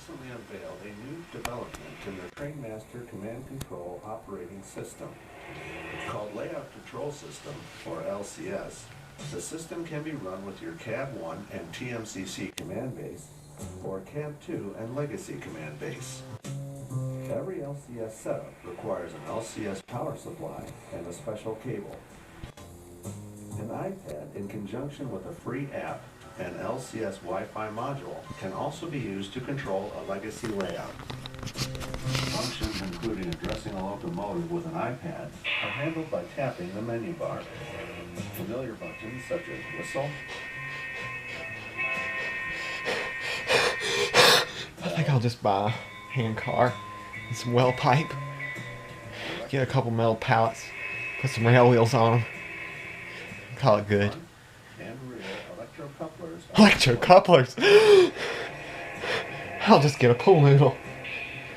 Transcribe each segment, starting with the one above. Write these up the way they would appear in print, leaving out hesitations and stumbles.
recently unveiled a new development in their Trainmaster Command Control Operating System. Called Layout Control System, or LCS, the system can be run with your CAD-1 and TMCC command base, or CAD-2 and Legacy command base. Every LCS setup requires an LCS power supply and a special cable. An iPad, in conjunction with a free app and LCS Wi-Fi module, can also be used to control a legacy layout. Functions including addressing a locomotive with an iPad are handled by tapping the menu bar. Familiar buttons such as whistle, I think I'll just buy a hand car and some well pipe. Get a couple metal pallets, put some rail wheels on them. Call it good. and rear electrocouplers. Electrocouplers! I'll just get a pool noodle.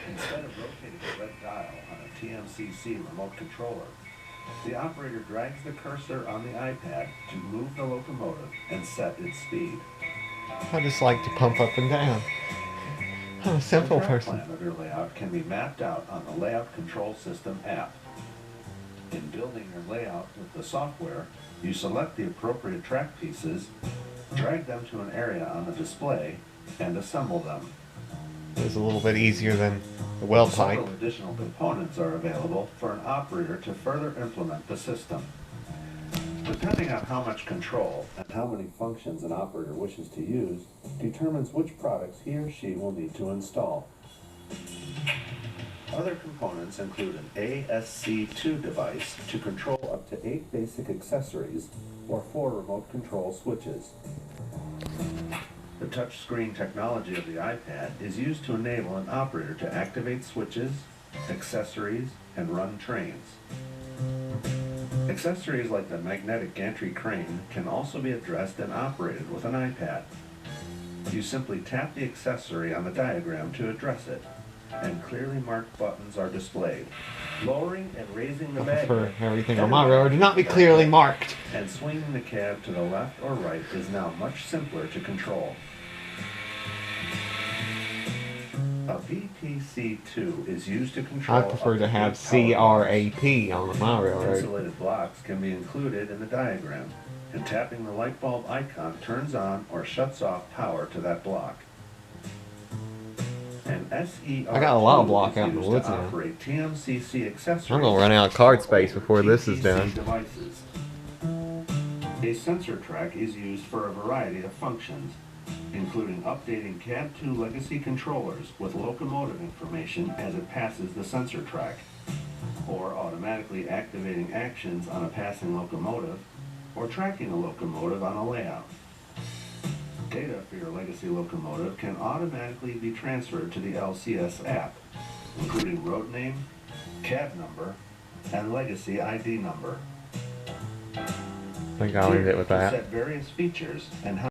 Instead of rotating the red dial on a TMCC remote controller, the operator drags the cursor on the iPad to move the locomotive and set its speed. I just like to pump up and down. I'm a simple The track person. plan of your layout can be mapped out on the Layout Control System app. In building your layout with the software, you select the appropriate track pieces, drag them to an area on the display, and assemble them. It's a little bit easier than the well pipe. Several additional components are available for an operator to further implement the system. Depending on how much control and how many functions an operator wishes to use, determines which products he or she will need to install. Other components include an ASC2 device to control up to 8 basic accessories or 4 remote control switches. The touchscreen technology of the iPad is used to enable an operator to activate switches, accessories, and run trains. Accessories like the magnetic gantry crane can also be addressed and operated with an iPad. You simply tap the accessory on the diagram to address it, and clearly marked buttons are displayed. Lowering and raising the I prefer magnet everything on my railroad to not be clearly marked. and swinging the cab to the left or right is now much simpler to control. A VPC2 is used to control. I prefer up to have 8 power CRAP on my railroad. Insulated blocks can be included in the diagram, and tapping the light bulb icon turns on or shuts off power to that block. An SER2 I got a lot of block is out in the used woods to now. operate TMCC accessories. I'm gonna run out of card space before this is TCC done. devices. A sensor track is used for a variety of functions, including updating CAD-2 legacy controllers with locomotive information as it passes the sensor track, or automatically activating actions on a passing locomotive, or tracking a locomotive on a layout. Data for your legacy locomotive can automatically be transferred to the LCS app, including road name, cab number, and legacy ID number. I think I'll leave it with Here, you that. set various features and how